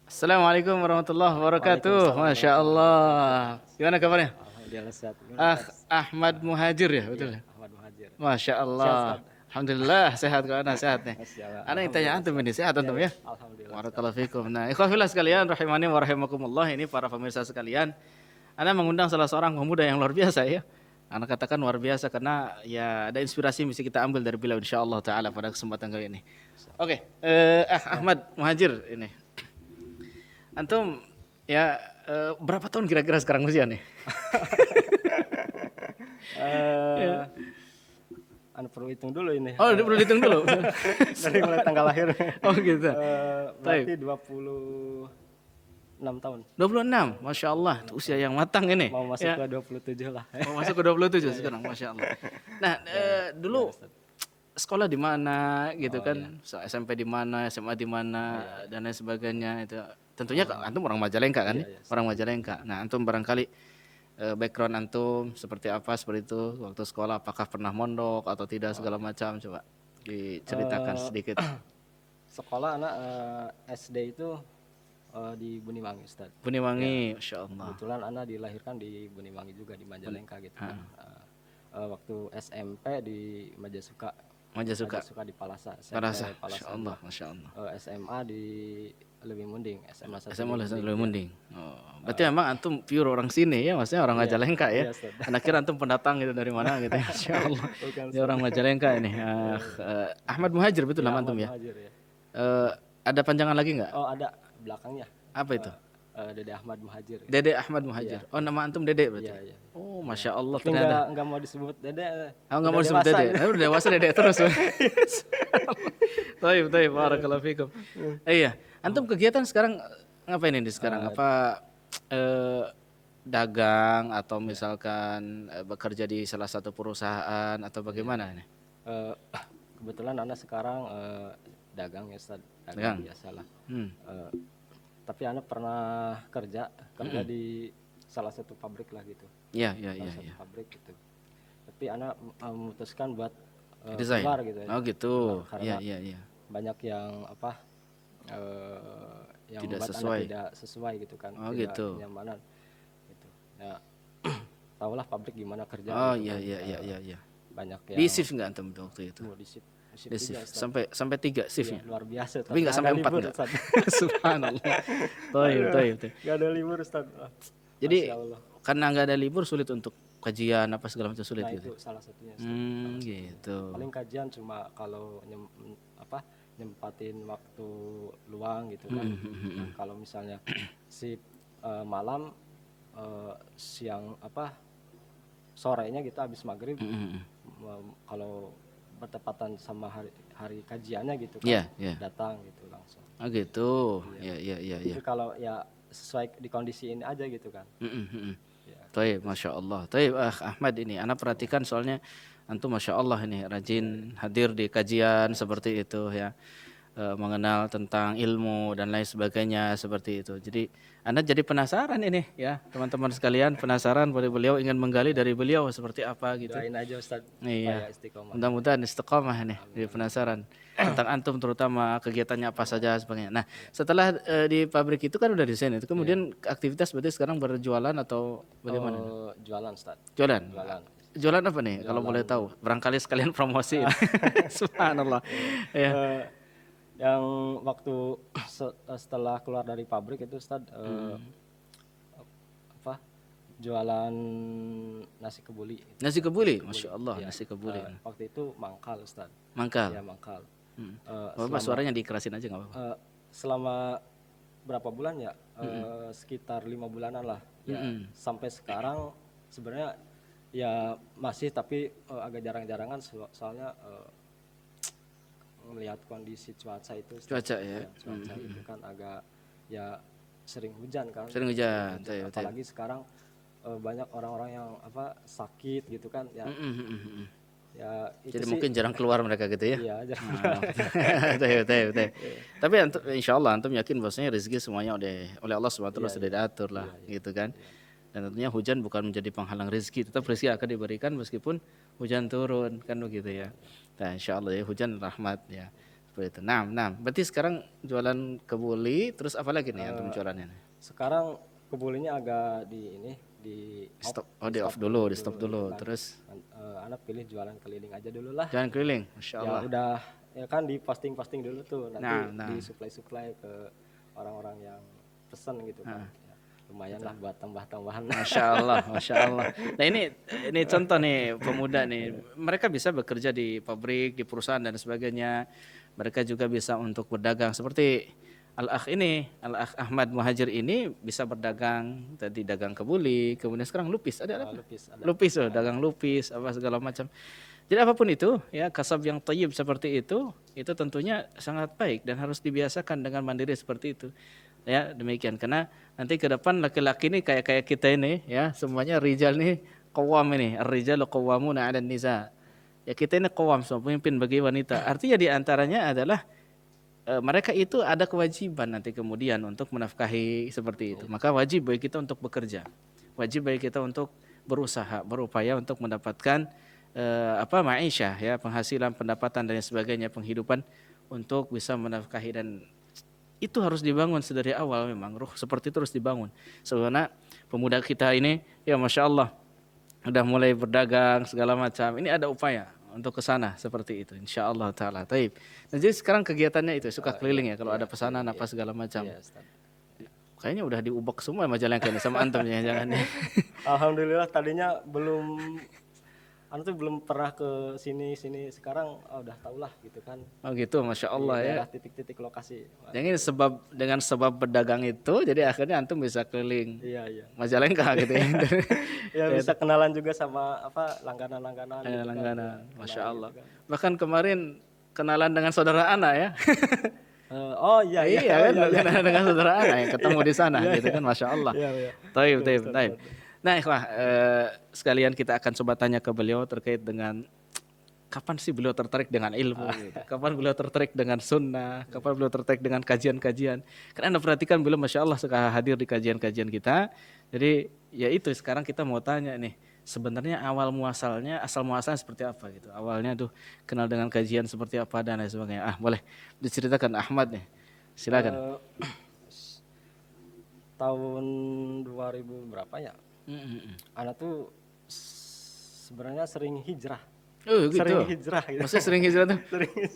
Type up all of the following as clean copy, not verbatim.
Assalamualaikum warahmatullahi wabarakatuh. Waalaikumsalam Masya warahmatullahi Allah. wabarakatuh. Gimana kabarnya? Alhamdulillah sehat. Gimana Ah, Ustaz? Ahmad Muhajir ya, Iya, betul ya? Ahmad Muhajir. Masya Sehat Allah. Ustaz? Alhamdulillah sehat kau anak sehat nih. Masya Allah. Anak yang tanya Alhamdulillah antum sehat. ini sehat Iya, antum iya. ya? Alhamdulillah Ustaz. Barakallahu fikum. Nah, ikhwafillah sekalian, rahimani wa rahimakumullah, ini para pemirsa sekalian. Anak mengundang salah seorang pemuda yang luar biasa ya. Anak katakan luar biasa karena ya ada inspirasi yang bisa kita ambil dari beliau insyaallah taala pada kesempatan kali ini. Oke, Ahmad Muhajir ini. Antum ya berapa tahun kira-kira sekarang usia nih? Eh, anu perlu hitung dulu ini. Oh, udah perlu dihitung dulu. Dari mulai tanggal lahir. Oh gitu. Berarti 26 tahun. 26, Masya Allah. Itu usia yang matang ini. Mau masuk Ya. ke 27 lah. Mau masuk ke 27 sekarang, Masya Allah. Nah, dulu sekolah di mana gitu kan? SMP di mana, SMA di mana, dan lain sebagainya itu. Tentunya antum orang Majalengka kan? Iya, iya. Orang Majalengka. Nah, antum barangkali background antum seperti apa seperti itu waktu sekolah, apakah pernah mondok atau tidak segala macam, coba diceritakan sedikit. Sekolah anak SD itu di Buniwangi Ustaz. Buniwangi, Masya Allah. Kebetulan anak dilahirkan di Buniwangi juga di Majalengka gitu kan. Waktu SMP di Majasuka. Majasuka, Majasuka di Palasa. SMP Parasa, Masya Palasa Allah, 2. Masya Allah. SMA di Lebih Munding, SMA 1 SMA di Lulusan Munding. Lebih Munding. Oh, berarti memang antum pure orang sini ya, maksudnya orang Majalengka ya. Iya, Ustaz. Anak kira antum pendatang gitu dari mana gitu ya. Masya Allah. Bukan, Dia orang Majalengka ini. Ahmad Muhajir betul nama antum ya. Muhajir ya. Ada panjangan lagi nggak? Oh, ada belakangnya. Apa itu? Dede Ahmad Muhajir. Dede Ahmad Muhajir. Oh, nama antum Dede berarti. Iya, iya. Oh, Masya Allah Tapi ternyata. enggak mau disebut Dede. Oh, nggak mau Udah disebut dewasa Dede. ini. Udah dewasa Dede terus. Taib, taib, barakallahu fikum. Iya, antum kegiatan sekarang ngapain ini sekarang? Apa dagang atau misalkan bekerja di salah satu perusahaan atau bagaimana ini? Eh, Kebetulan anak sekarang dagang ya Ustaz. Dagang? Biasa lah. Hmm. Tapi anak pernah kerja di salah satu pabrik lah gitu. Iya, iya, iya, Salah satu iya. pabrik gitu. Tapi anak memutuskan buat Desain. keluar gitu ya. Oh gitu. Keluar, Iya, karena iya, iya. banyak yang apa yang Tidak membuat sesuai. anak tidak sesuai gitu kan. Oh, tidak gitu. Kenyamanan gitu. Ya tahulah pabrik gimana kerja Oh gitu iya, kan. iya, iya, iya, iya. Banyak yang Di shift nggak antum waktu itu? di shift Di juga, shift. Ustaz. Sampai 3 Iya, shiftnya. luar biasa. Tapi nggak sampai 4 nggak? Subhanallah. Taib, taib, taib. Gak ada libur Ustaz. Jadi Masya Allah. karena nggak ada libur sulit untuk kajian apa segala macam sulit Nah gitu. itu salah satunya Ustaz. Gitu. Paling kajian cuma kalau nyempatin waktu luang gitu kan. Nah, kalau misalnya si malam siang sorenya gitu habis maghrib, kalau bertepatan sama hari kajiannya gitu kan, Iya, iya. datang gitu langsung. Oh gitu. Iya, iya, iya, iya. Tapi kalau ya sesuai di kondisi ini aja gitu kan. Ya. Taib, Masya Allah. Taib, Ahmad ini, anak perhatikan soalnya antum Masya Allah ini rajin hadir di kajian seperti itu ya. Mengenal tentang ilmu dan lain sebagainya seperti itu. Jadi Anda jadi penasaran ini ya, teman-teman sekalian penasaran boleh beliau ingin menggali dari beliau seperti apa gitu. Doain aja Ustaz Iya. supaya istiqomah. Mudah-mudahan istiqomah nih, jadi penasaran tentang antum terutama kegiatannya apa saja sebagainya. Nah, setelah di pabrik itu kan udah desain itu, kemudian aktivitas berarti sekarang berjualan atau bagaimana? Jualan Ustaz. Jualan. Jualan. Jualan apa nih kalau boleh tahu? Barangkali sekalian promosi. Subhanallah. Ya. Yang waktu setelah keluar dari pabrik itu Ustaz jualan nasi kebuli. Nasi kebuli, Masya Allah, Ya. nasi kebuli. Waktu itu mangkal Ustaz. Mangkal. Ya mangkal. Bapak suaranya dikerasin aja nggak apa-apa. Selama berapa bulan ya? Sekitar 5 bulanan lah. Ya, sampai sekarang sebenarnya ya masih tapi agak jarang-jarangan soalnya melihat kondisi cuaca itu Ustaz. Cuaca ya. Cuaca itu kan agak ya sering hujan kan. Sering hujan. Taib, taib. Apalagi sekarang banyak orang-orang yang sakit gitu kan ya. Ya itu Jadi sih, mungkin jarang keluar mereka gitu ya. iya jarang. Taib, taib, taib. Tapi insya Allah antum yakin bahwasanya rezeki semuanya oleh Allah SWT sudah diatur lah gitu kan. Dan tentunya hujan bukan menjadi penghalang rezeki, tetap rezeki akan diberikan meskipun hujan turun kan begitu ya. Nah insya Allah ya hujan rahmat ya. seperti itu. Nah, berarti sekarang jualan kebuli, terus apa lagi nih antum jualannya? Sekarang kebulinya agak di ini di Stop, di off dulu, di stop dulu. gitu kan. Terus Anak pilih jualan keliling aja dulu lah. jalan keliling, masya Ya Allah. udah ya kan di posting dulu tuh, nanti Nah. di supply ke orang-orang yang pesen gitu kan. Ya, lumayan lah buat tambah-tambahan. Masya Allah, masya Allah. Nah ini contoh nih pemuda nih, mereka bisa bekerja di pabrik, di perusahaan dan sebagainya. Mereka juga bisa untuk berdagang seperti Al-Akh Ahmad Muhajir ini bisa berdagang, tadi dagang kebuli, kemudian sekarang lupis, ada apa? Lupis ada. Lupis, dagang lupis, apa segala macam. Jadi apapun itu, ya kasab yang thayyib seperti itu tentunya sangat baik dan harus dibiasakan dengan mandiri seperti itu. Ya demikian, karena nanti ke depan laki-laki ini kayak kita ini, ya semuanya rijal nih qawwam ini, ar-rijalu qawwamuna 'alan nisa. Ya kita ini qawwam, semua pemimpin bagi wanita. Artinya di antaranya adalah mereka itu ada kewajiban nanti kemudian untuk menafkahi seperti itu. Maka wajib bagi kita untuk bekerja. Wajib bagi kita untuk berusaha, berupaya untuk mendapatkan ma'isyah, ya, penghasilan, pendapatan dan sebagainya, penghidupan untuk bisa menafkahi, dan itu harus dibangun sedari awal. Memang ruh seperti itu harus dibangun. Sebenarnya pemuda kita ini ya Masya Allah udah mulai berdagang segala macam. Ini ada upaya untuk ke sana seperti itu insya Allah taala. Taib. Nah, jadi sekarang kegiatannya itu suka keliling ya kalau ada pesanan apa segala macam. Iya, Ustaz. Kayaknya udah diubek semua majalah yang kayaknya sama antum jangan-jangan ya. Alhamdulillah tadinya belum pernah ke sini, sekarang udah tau lah gitu kan. Oh gitu, Masya Allah ya. Daerah titik-titik lokasi. Jadi dengan sebab berdagang itu, jadi akhirnya antum bisa keliling Iya. Majalengka gitu ya. Ya bisa kenalan juga sama langganan-langganan gitu kan. Langganan, Masya Kenal Allah. gitu kan. Bahkan kemarin kenalan dengan saudara Ana ya. Oh iya Iya kan, kenalan dengan saudara Ana yang ketemu di sana gitu kan, Masya Allah. Iya. Taib. Nah, ikhwah, sekalian kita akan coba tanya ke beliau terkait dengan kapan sih beliau tertarik dengan ilmu gitu. Kapan beliau tertarik dengan sunnah, kapan beliau tertarik dengan kajian-kajian. Karena Anda perhatikan beliau Masya Allah suka hadir di kajian-kajian kita. Jadi ya itu sekarang kita mau tanya nih, sebenarnya asal muasalnya seperti apa gitu. Awalnya tuh kenal dengan kajian seperti apa dan lain sebagainya. Boleh diceritakan Ahmad nih. Silakan. Tahun 2000 berapa ya? Anak tuh sebenarnya sering hijrah. Gitu. Sering hijrah gitu. Maksudnya sering hijrah tuh?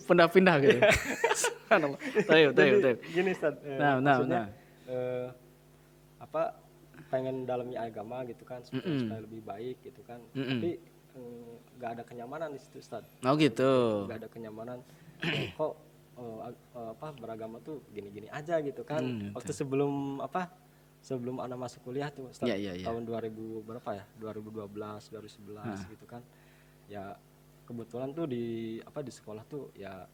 Pindah-pindah gitu. Subhanallah. Taib. Gini Ustaz, maksudnya pengen dalami agama gitu kan supaya lebih baik gitu kan. Tapi nggak ada kenyamanan di situ Ustaz. Oh gitu. Nggak ada kenyamanan. Kok beragama tuh gini-gini aja gitu kan. Waktu sebelum anak masuk kuliah tuh Ustaz, tahun 2000 berapa ya? 2012, 2011 gitu kan. Ya kebetulan tuh di sekolah tuh ya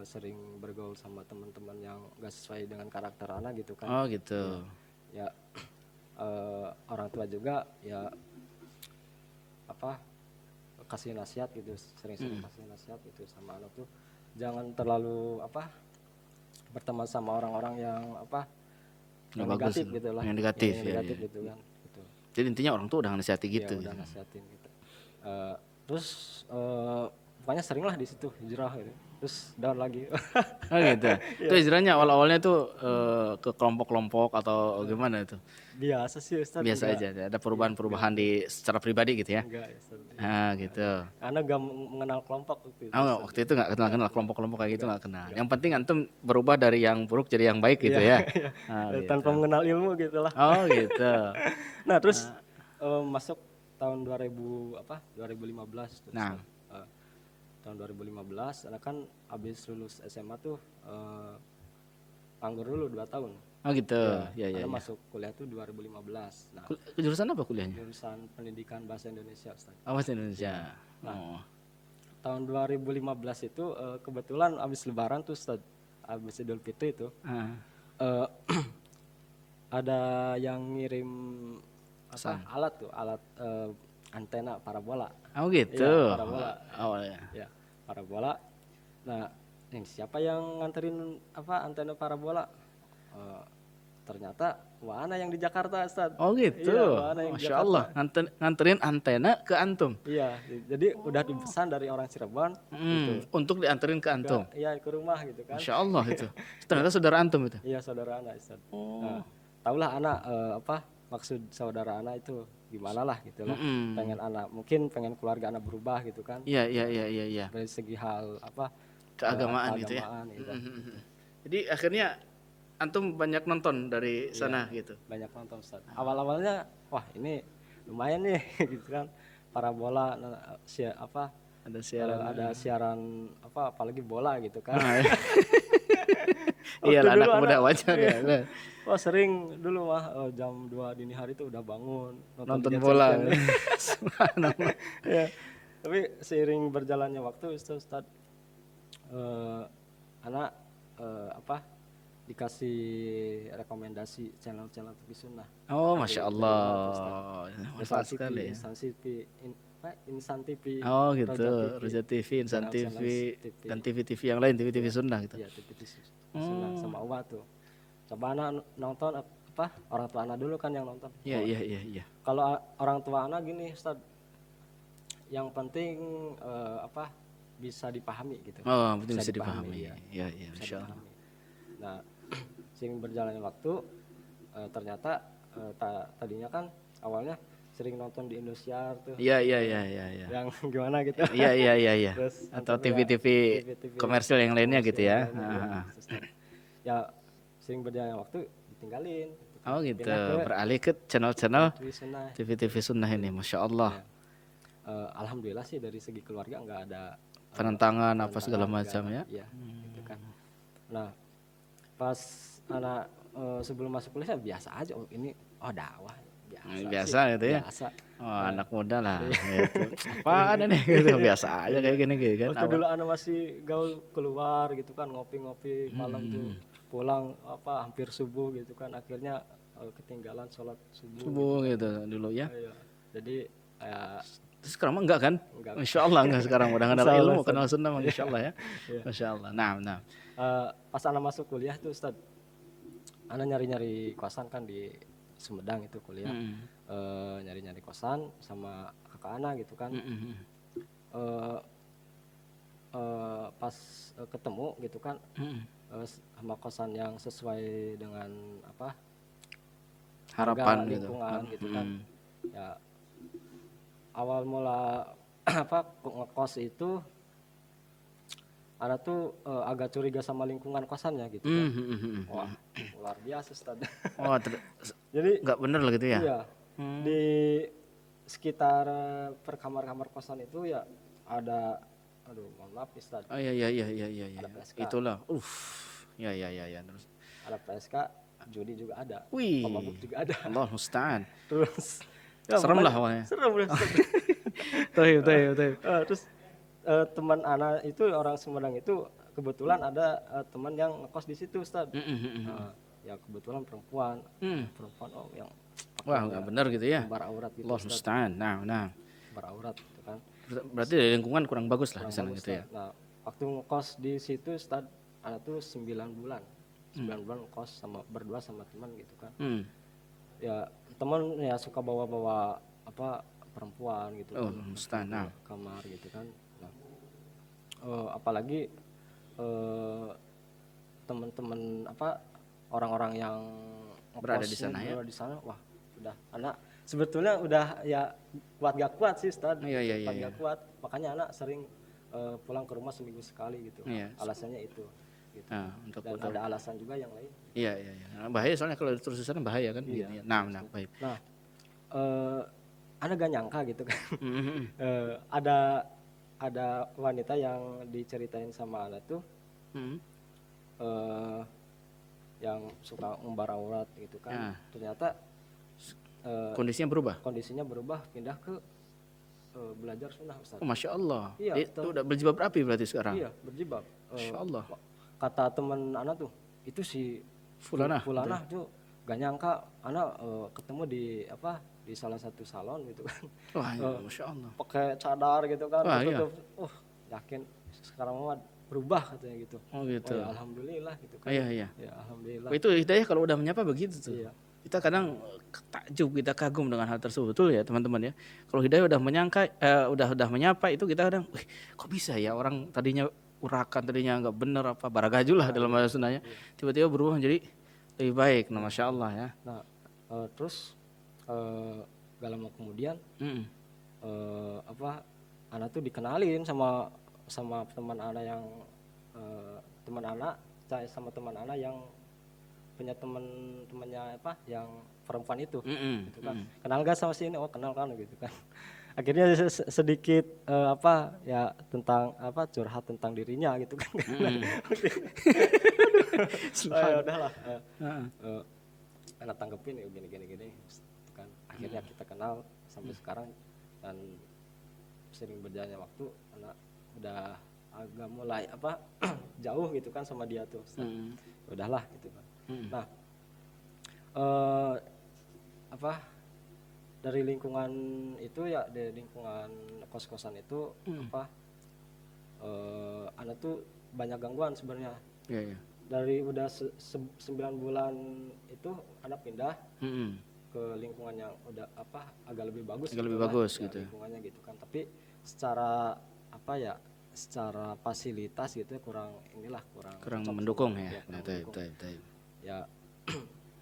sering bergaul sama teman-teman yang gak sesuai dengan karakter anak gitu kan. Oh gitu. Ya orang tua juga ya kasih nasihat gitu, sering kasih nasihat gitu sama anak tuh jangan terlalu berteman sama orang-orang yang yang negatif gitu lah. Yang negatif gitu kan. Gitu. Jadi intinya orang tuh udah nasihati gitu. Ya, udah nasihatin gitu. Terus pokoknya sering lah di situ hijrah gitu. Terus down lagi. Oh gitu. Itu hijrahnya awalnya tuh ke kelompok-kelompok atau gimana itu? Biasa sih Ustaz. Biasa aja. Ada perubahan-perubahan secara pribadi gitu ya? Enggak ya Ustaz. Gitu. Karena gak mengenal kelompok waktu itu. Waktu itu nggak kenal kelompok-kelompok kayak gitu, nggak kenal. Yang penting antum berubah dari yang buruk jadi yang baik gitu ya? Gitu. Tanpa mengenal ilmu gitu lah. Oh gitu. Nah terus masuk tahun 2015 terus. Nah. Tahun 2015 anak kan habis lulus SMA tuh nganggur dulu 2 tahun. Oh gitu. Ya. Masuk kuliah tuh 2015. Nah, jurusan apa kuliahnya? Jurusan Pendidikan Bahasa Indonesia Ustaz. Bahasa Indonesia. Nah, tahun 2015 itu kebetulan habis lebaran tuh Ustaz. Habis Idul Fitri itu. Ada yang ngirim alat antena parabola. Oh gitu. Ya, parabola. Ya. Parabola. Nah, ini siapa yang nganterin antena parabola? ternyata Wah Ana yang di Jakarta Ustaz. Oh gitu. Iya, Wah Ana yang di Masya Jakarta. Allah, nganterin antena ke antum. Iya, jadi udah dipesan dari orang Cirebon gitu. Untuk dianterin ke antum. Iya, ke rumah gitu kan. Masya Allah itu. Ternyata saudara antum itu. Iya, saudara Ana Ustaz. Nah, tahulah Ana apa maksud saudara Ana itu gimana lah gitu lah. Pengen Ana, mungkin pengen keluarga Ana berubah gitu kan. Iya. Dari segi hal apa keagamaan gitu ya. Gitu. Jadi akhirnya antum banyak nonton dari sana gitu. Banyak nonton Ustaz. Awal-awalnya wah ini lumayan nih gitu kan. Parabola apa ada siaran apa apalagi bola gitu kan. Iya anak muda wajar ya. Wah sering dulu mah jam 2 dini hari itu udah bangun nonton bola. Ya. Tapi seiring berjalannya waktu Ustaz anak apa dikasih rekomendasi channel-channel TV Sunnah. Oh masya Allah, masya sekali. Insan TV. Oh gitu, Roja TV, Insan TV, dan TV-TV yang lain, TV-TV Sunnah gitu. Iya, TV Sunnah sama Uwa tuh. Coba anak nonton apa? Orang tua anak dulu kan yang nonton. Iya. Kalau orang tua anak gini, Ustaz, yang penting apa? Bisa dipahami gitu. Oh, penting bisa dipahami. Iya, insya Allah. Nah, sering berjalannya waktu, ternyata tadinya kan awalnya sering nonton di Indosiar tuh. Iya. Yang gimana gitu. Iya. Atau TV-TV komersil yang lainnya gitu ya. Ya, sering berjalannya waktu ditinggalin. Oh gitu, beralih ke channel-channel TV-TV Sunnah ini, masya Allah. Alhamdulillah sih dari segi keluarga nggak ada penentangan apa segala macam ya. Iya, gitu kan. Nah, pas anak sebelum masuk kuliah biasa aja. Oh ini dakwah biasa sih. Gitu ya. Biasa. Anak muda lah. Gitu. Apa ada nih gitu biasa aja kayak gini gitu kan. Waktu dulu anak masih gaul keluar gitu kan ngopi-ngopi malam tuh pulang apa hampir subuh gitu kan akhirnya ketinggalan sholat subuh gitu dulu ya. Iya. Jadi sekarang enggak kan? Insya Allah enggak sekarang udah kenal ilmu, kenal sunnah, insya Allah ya. Masya Allah. Nah. Pas anak masuk kuliah tuh Ustaz, anak nyari-nyari kosan kan di Sumedang itu kuliah, nyari-nyari kosan sama kakak anak gitu kan. Pas ketemu gitu kan, sama kosan yang sesuai dengan apa harapan lingkungan gitu kan. Ya awal mula apa ngekos itu ada tuh agak curiga sama lingkungan kosannya gitu kan. Wah luar biasa Ustaz. Jadi nggak bener lah gitu ya. Iya. Di sekitar per kamar-kamar kosan itu ya ada mohon maaf Ustaz. Oh iya. Ada PSK. Itulah. Ya terus. Ada PSK, judi juga ada. Pemabuk juga ada. Allah musta'an. Terus ya, serem lah awalnya. Serem. Tahu. Terus teman anak itu orang Sumedang itu kebetulan ada teman yang ngekos di situ Ustaz. Ya kebetulan perempuan yang wah nggak benar gitu ya. Beraurat gitu. Allah musta'an. Nah. Beraurat gitu kan. Berarti dari lingkungan kurang bagus lah di sana gitu ya. Nah, waktu ngekos di situ Ustaz anak tuh 9 bulan. 9 bulan ngekos berdua sama teman gitu kan. Ya teman ya suka bawa apa perempuan gitu kan kamar gitu kan. Nah, apalagi teman-teman apa orang-orang yang berada di sana ya. Di sana wah udah anak sebetulnya udah ya kuat gak kuat sih Ustaz. Iya. Gak kuat makanya anak sering pulang ke rumah seminggu sekali gitu. Alasannya itu gitu. Untuk dan ada alasan juga yang lain. Iya. Bahaya soalnya kalau terus di sana bahaya kan. Iya. Nah, baik. Nah, Anda gak nyangka gitu kan. Ada wanita yang diceritain sama Anda tuh yang suka umbar aurat gitu kan. Ternyata kondisinya berubah pindah ke belajar sunnah Ustaz. Oh, Masya Allah. Iya, itu udah berjilbab rapi berarti sekarang. Iya, berjilbab. Masya Allah. Kata teman anak tuh, itu si Fulanah tuh gak nyangka anak ketemu di salah satu salon gitu kan. Wah, ya, Masya Allah. Pakai cadar gitu kan. Wah, iya. Yakin sekarang mah berubah katanya gitu. Oh gitu. Ya, alhamdulillah gitu kan. Iya. Ya alhamdulillah. Alhamdulillah. Itu hidayah kalau udah menyapa begitu tuh. Iya. Kita kadang takjub, kita kagum dengan hal tersebut, betul ya teman-teman ya. Kalau hidayah udah menyangka, udah menyapa itu kita kadang, kok bisa ya orang tadinya urakan, tadinya nggak bener apa baragaju lah dalam bahasa Sundanya, tiba-tiba berubah menjadi lebih baik. Nah, masya Allah ya. Nah, terus gak lama kemudian anak tuh dikenalin sama teman anak yang sama teman anak yang punya temannya yang perempuan itu, gitu kan. Kenal gak sama si ini? Oh kenal kan, gitu kan. Akhirnya sedikit tentang curhat tentang dirinya gitu kan. Ya udahlah, anak tanggepin ya gini kan. Akhirnya kita kenal sampai sekarang, dan sering berjalannya waktu anak udah agak mulai jauh gitu kan sama dia tuh. Udahlah gitu kan. Nah, dari lingkungan itu ya, dari lingkungan kos-kosan itu anak tuh banyak gangguan sebenarnya. Dari udah 9 bulan itu anak pindah ke lingkungan yang udah agak lebih bagus, gitu. Lingkungannya gitu kan. Tapi secara secara fasilitas gitu kurang mendukung ya. Ya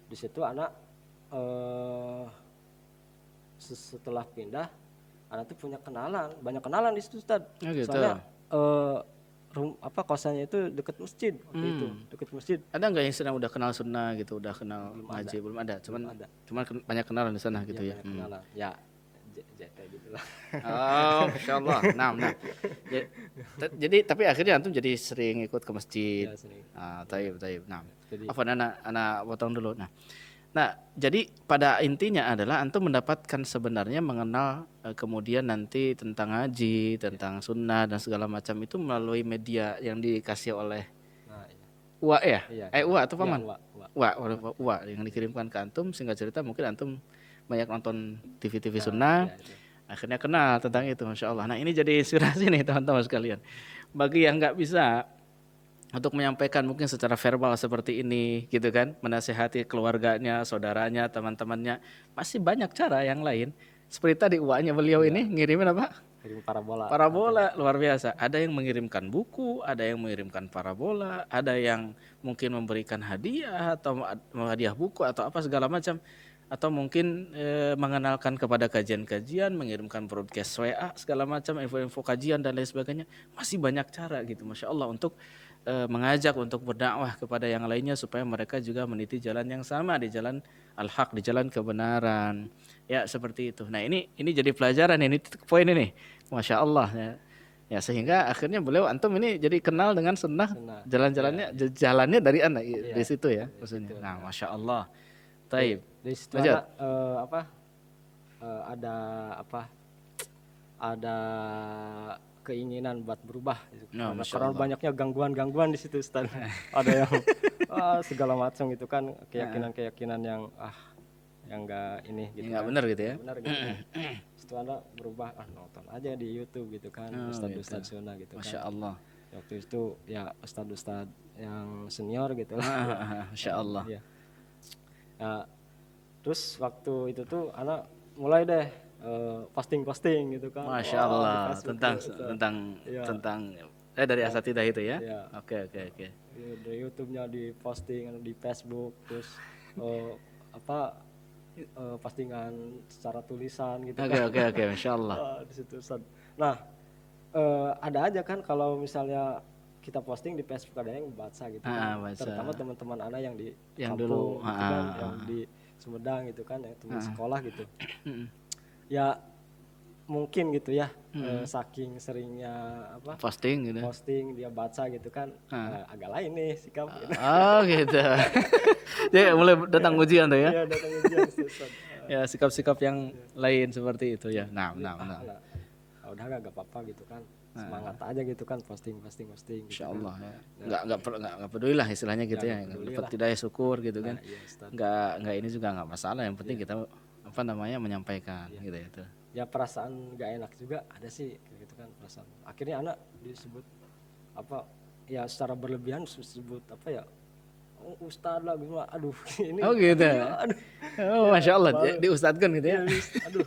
di situ anak setelah pindah, anak tuh punya banyak kenalan di situ, Ustaz. Gitu. Soalnya kosannya itu dekat masjid waktu itu, dekat masjid. Ada nggak yang sedang udah kenal sunnah gitu, udah kenal ngaji? Belum ada. Cuman banyak kenalan di sana gitu ya. Banyak kenalan. Ya JT gitulah. Oh, masya Allah. Nah. Jadi tapi akhirnya antum jadi sering ikut ke masjid. Ya, sering. Taib. Nah, Jadi, anak potong dulu. Nah, jadi pada intinya adalah antum mendapatkan sebenarnya mengenal kemudian nanti tentang ngaji, tentang sunnah dan segala macam itu melalui media yang dikasih oleh Uwa ya? Uwa atau paman? Uwa yang dikirimkan ke antum, singkat cerita mungkin antum banyak nonton TV sunnah, akhirnya kenal tentang itu, masya Allah. Nah ini jadi inspirasi nih teman-teman sekalian. Bagi yang nggak bisa untuk menyampaikan mungkin secara verbal seperti ini, gitu kan, menasehati keluarganya, saudaranya, teman-temannya, masih banyak cara yang lain. Seperti tadi uaknya beliau ini ngirimin apa? Kirim parabola. Parabola, luar biasa. Ada yang mengirimkan buku, ada yang mengirimkan parabola, ada yang mungkin memberikan hadiah atau hadiah buku atau apa segala macam. Atau mungkin mengenalkan kepada kajian-kajian, mengirimkan broadcast WA segala macam, info-info kajian dan lain sebagainya. Masih banyak cara gitu, masya Allah, untuk mengajak untuk berdakwah kepada yang lainnya supaya mereka juga meniti jalan yang sama, di jalan al-haq, di jalan kebenaran. Ya seperti itu. Nah ini jadi pelajaran, ini poin ini, masya Allah ya. Ya sehingga akhirnya beliau antum ini jadi kenal dengan sunnah, jalannya dari anak di situ ya maksudnya. Nah masya Allah. Taib. Di situ ada keinginan buat berubah gitu. Karena banyaknya gangguan di situ, Ustaz. Ada yang segala macam gitu kan, keyakinan yang enggak ini gitu. Enggak benar gitu ya. Benar gitu. Setelah Anda berubah, nonton aja di YouTube gitu kan, Ustaz sunnah gitu kan. Masya Allah. Waktu itu ya Ustaz yang senior gitu lah. Masya Allah. Ya. Nah, terus waktu itu tuh anak mulai deh posting gitu kan. Masya Allah, tentang dari asatidah itu ya. Oke. Dari YouTube-nya di posting di Facebook, terus postingan secara tulisan gitu kan. Oke, Masya Allah. Di situ. Nah, ada aja kan kalau misalnya kita posting di Facebook ada yang baca gitu kan. Terutama teman-teman anak yang di kampung dulu, gitu kan, yang di Sumedang gitu kan, yang teman sekolah gitu. Ya mungkin gitu ya, saking seringnya posting gitu. Posting dia baca gitu kan, agak lain nih sikap gitu. Oh gitu. Jadi mulai datang ujian tuh ya. Iya, datang ujian. Ya sikap-sikap yang lain seperti itu ya. Nah. Udah gak apa-apa gitu kan. Semangat aja gitu kan, posting gitu. Insya Allah ya. Nggak peduli lah istilahnya gitu ya. Dapat hidayah syukur gitu kan. Nggak ini juga nggak masalah. Yang penting kita menyampaikan gitu ya. Ya perasaan nggak enak juga ada sih gitu kan, perasaan. Akhirnya anak disebut secara berlebihan disebut ustad lah gitu. Aduh ini. Oh gitu. Aduh. Oh masya Allah diustadkan gitu ya. Aduh.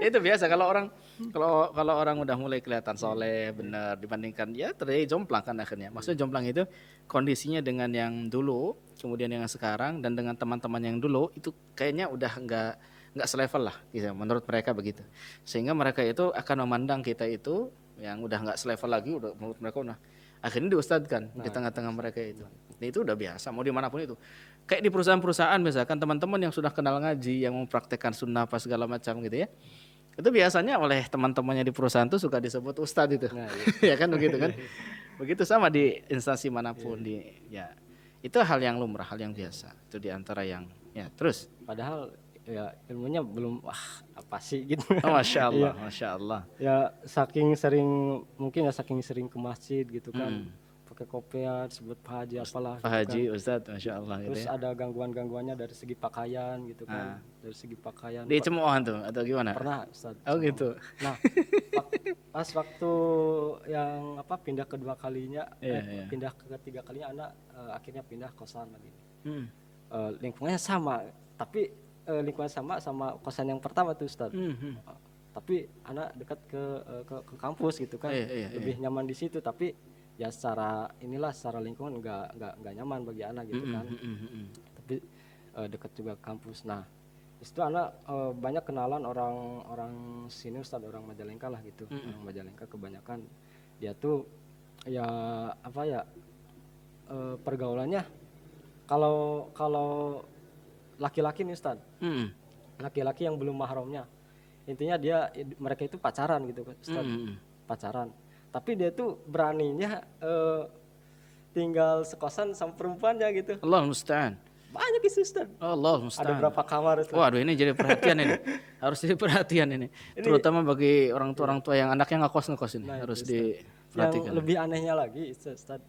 Itu biasa kalau orang udah mulai kelihatan soleh benar dibandingkan ya terjadi jomplang kan akhirnya. Maksudnya jomplang itu kondisinya dengan yang dulu, kemudian yang sekarang dan dengan teman-teman yang dulu itu kayaknya udah nggak selevel lah gitu menurut mereka begitu. Sehingga mereka itu akan memandang kita itu yang udah nggak selevel lagi, udah menurut mereka udah akhirnya diustadkan di tengah-tengah mereka itu. Nah, itu udah biasa mau dimanapun itu. Kayak di perusahaan-perusahaan misalkan teman-teman yang sudah kenal ngaji yang mempraktekkan sunnah apa segala macam gitu ya. Itu biasanya oleh teman-temannya di perusahaan tuh suka disebut ustadz itu. Nah, ya kan begitu kan. Begitu sama di instansi manapun ya. Itu hal yang lumrah, hal yang biasa. Itu di antara yang ya terus. Padahal ya ilmunya belum apa sih gitu. Oh, Masya Allah, Masya Allah. Ya saking sering ke masjid gitu kan. Pakai kopiah disebut Pak Haji apalah Pak Haji, Ustadz, Masya Allah. Terus gitu ya. Ada gangguannya dari segi pakaian gitu kan. Dari segi pakaian. Di cemoohan tuh atau gimana? Pernah Ustadz. Oh gitu. Nah pas waktu yang pindah kedua kalinya, pindah ke ketiga kalinya anak akhirnya pindah kosan lagi. Lingkungannya sama, tapi lingkungan sama kosan yang pertama tuh Ustadz. Tapi anak dekat ke kampus gitu kan. Lebih nyaman di situ, tapi ya secara lingkungan nggak nyaman bagi anak gitu kan. Tapi dekat juga kampus. Nah itu anak banyak kenalan orang sini Ustadz, orang Majalengka lah gitu. Orang Majalengka kebanyakan dia tuh ya pergaulannya kalau laki-laki nih Ustadz, laki-laki yang belum mahramnya, intinya mereka itu pacaran gitu Ustadz, pacaran. Tapi dia tuh beraninya tinggal sekosan sama perempuannya gitu. Allah musta'an. Banyak isu Ustaz. Allah musta'an. Ada berapa kamar Ustaz? Waduh ini jadi perhatian ini. Harus jadi perhatian ini. Terutama bagi orang tua yang anaknya ngekos ini. Harus diperhatikan. Yang lebih anehnya lagi Ustaz,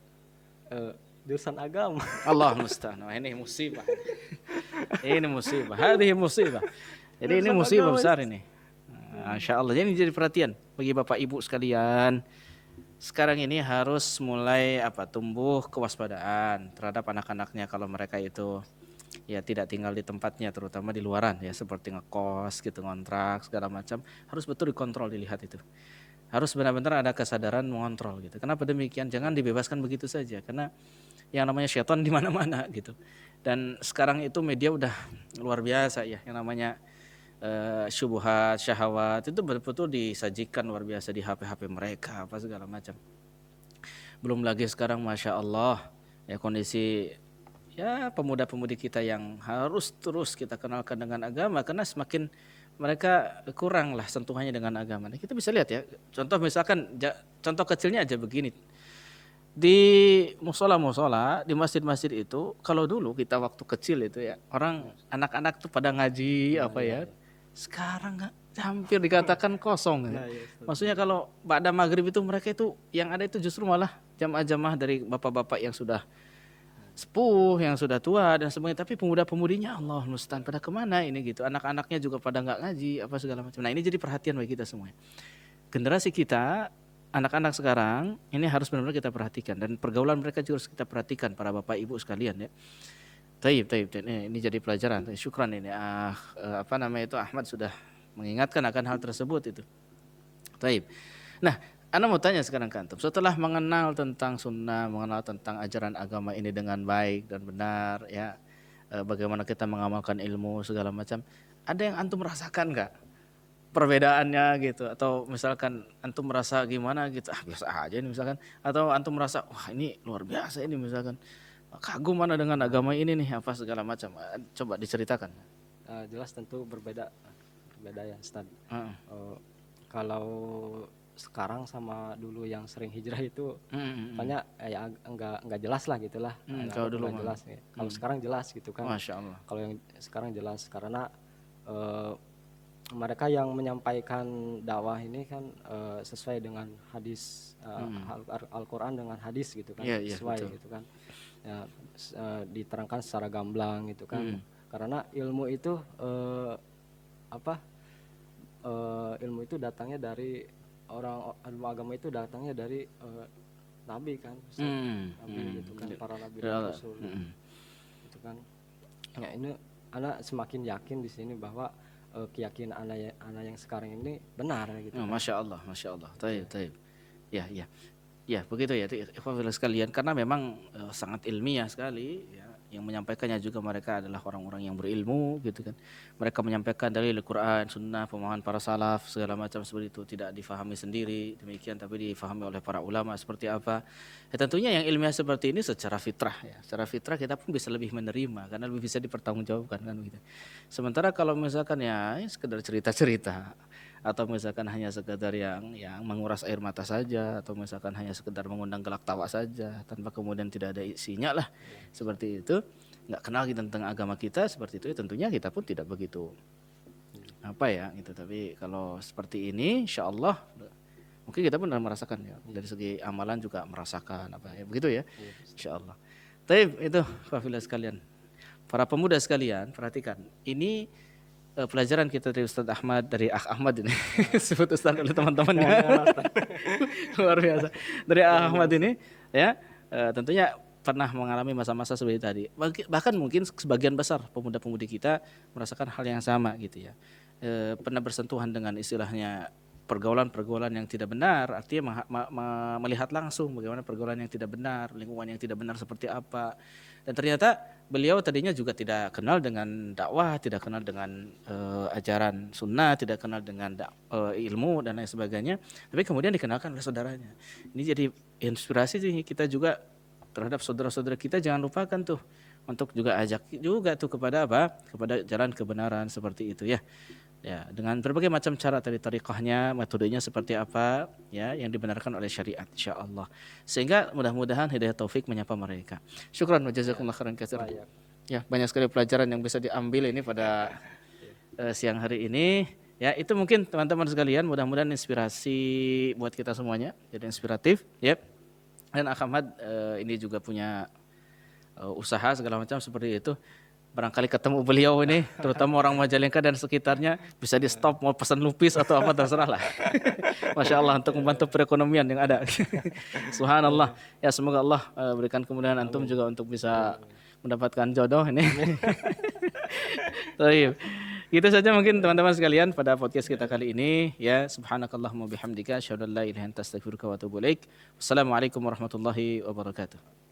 jurusan agama. Allah musta'an. Wah ini musibah. Ini musibah. Hadhihi musibah. Jadi ini musibah besar ini. Masya Allah. Jadi perhatian bagi Bapak Ibu sekalian. Sekarang ini harus mulai tumbuh kewaspadaan terhadap anak-anaknya kalau mereka itu ya tidak tinggal di tempatnya, terutama di luaran ya, seperti ngekos gitu, ngontrak segala macam, harus betul dikontrol, dilihat itu. Harus benar-benar ada kesadaran mengontrol gitu. Kenapa demikian? Jangan dibebaskan begitu saja, karena yang namanya syaitan di mana-mana gitu. Dan sekarang itu media udah luar biasa ya, yang namanya syubhat, syahwat itu betul-betul disajikan luar biasa di HP-HP mereka apa segala macam. Belum lagi sekarang Masya Allah ya kondisi ya pemuda-pemudi kita yang harus terus kita kenalkan dengan agama, karena semakin mereka kurang lah sentuhannya dengan agama. Nah, kita bisa lihat ya, contoh misalkan contoh kecilnya aja begini. Di musola, di masjid-masjid itu kalau dulu kita waktu kecil itu ya orang anak-anak tuh pada ngaji sekarang hampir dikatakan kosong. Maksudnya kalau pada maghrib itu mereka itu yang ada itu justru malah jamaah-jamaah dari bapak-bapak yang sudah sepuh, yang sudah tua dan semuanya. Tapi pemuda-pemudinya Allah musta'an pada kemana ini gitu. Anak-anaknya juga pada nggak ngaji apa segala macam. Nah ini jadi perhatian bagi kita semuanya. Generasi kita, anak-anak sekarang ini harus benar-benar kita perhatikan, dan pergaulan mereka juga harus kita perhatikan para bapak ibu sekalian ya. Taib. Ini jadi pelajaran. Syukran ini. Ahmad sudah mengingatkan akan hal tersebut itu. Taib. Nah, Ana mau tanya sekarang ke antum. Setelah mengenal tentang sunnah, mengenal tentang ajaran agama ini dengan baik dan benar, ya, bagaimana kita mengamalkan ilmu segala macam, ada yang antum rasakan nggak perbedaannya gitu? Atau misalkan antum merasa gimana gitu? Biasa aja ini misalkan. Atau antum merasa wah ini luar biasa ini misalkan. Kagum mana dengan agama ini nih apa segala macam. Coba diceritakan. Jelas tentu berbeda ya Ustaz. Kalau sekarang sama dulu yang sering hijrah itu banyak ya enggak jelas lah gitulah. Kalau dulu jelas ya. Kalau sekarang jelas gitu kan. Masya Allah. Kalau yang sekarang jelas karena mereka yang menyampaikan dakwah ini kan sesuai dengan hadis Al-Qur'an dengan hadis gitu kan. Sesuai betul. Gitu kan. Ya, diterangkan secara gamblang gitu kan. Karena ilmu itu ilmu itu datangnya dari ilmu agama itu datangnya dari nabi kan, nabi gitu kan, para nabi dan rasul gitu kan. Ya ini anak semakin yakin di sini bahwa keyakinan anak yang sekarang ini benar gitu. Masya Allah. Taib. Ya begitu ya ikhwan sekalian, karena memang sangat ilmiah sekali ya. Yang menyampaikannya juga mereka adalah orang-orang yang berilmu gitu kan. Mereka menyampaikan dari Al-Quran, Sunnah, pemahaman para salaf segala macam seperti itu, tidak difahami sendiri demikian, tapi difahami oleh para ulama seperti apa. Ya, tentunya yang ilmiah seperti ini secara fitrah ya, secara fitrah kita pun bisa lebih menerima karena lebih bisa dipertanggungjawabkan kan gitu. Sementara kalau misalkan ya sekedar cerita-cerita atau misalkan hanya sekedar yang menguras air mata saja, atau misalkan hanya sekedar mengundang gelak tawa saja tanpa kemudian tidak ada isinya lah seperti itu, nggak kenal tentang agama kita seperti itu, ya tentunya kita pun tidak begitu gitu. Tapi kalau seperti ini insyaallah mungkin kita pun merasakan ya, dari segi amalan juga merasakan begitu ya insyaallah. Taib, itu kafilah sekalian, para pemuda sekalian, perhatikan ini pelajaran kita dari Ustadz Ahmad, dari Akh Ahmad ini sebut Ustadz oleh teman-temannya luar biasa, dari Akh Ahmad ini ya, tentunya pernah mengalami masa-masa seperti tadi, bahkan mungkin sebagian besar pemuda-pemudi kita merasakan hal yang sama gitu ya, pernah bersentuhan dengan istilahnya pergaulan-pergaulan yang tidak benar, artinya melihat langsung bagaimana pergaulan yang tidak benar, lingkungan yang tidak benar seperti apa. Dan ternyata beliau tadinya juga tidak kenal dengan dakwah, tidak kenal dengan ajaran sunnah, tidak kenal dengan ilmu dan lain sebagainya, tapi kemudian dikenalkan oleh saudaranya. Ini jadi inspirasi sih kita juga terhadap saudara-saudara kita, jangan lupakan tuh untuk juga ajak juga tuh kepada kepada jalan kebenaran seperti itu ya. Ya, dengan berbagai macam cara tadi, tariqahnya, metodenya seperti apa ya yang dibenarkan oleh syariat insyaallah. Sehingga mudah-mudahan hidayah taufik menyapa mereka. Syukran wa jazakumullah khairan katsiran. Ya, banyak sekali pelajaran yang bisa diambil ini pada siang hari ini. Ya, itu mungkin teman-teman sekalian, mudah-mudahan inspirasi buat kita semuanya, jadi inspiratif ya. Dan Akh Ahmad ini juga punya usaha segala macam seperti itu. Barangkali ketemu beliau ini, terutama orang Majalengka dan sekitarnya, bisa di stop mau pesan lupis atau apa terserah lah. Masya Allah, untuk membantu perekonomian yang ada. Subhanallah. Ya, semoga Allah berikan kemudahan antum juga untuk bisa mendapatkan jodoh ini. Baik. Gitu saja mungkin teman-teman sekalian pada podcast kita kali ini ya. Subhanakallahumma bihamdika asyhadu an la ilaha illa anta astaghfiruka wa atubu ilaik. Wassalamualaikum warahmatullahi wabarakatuh.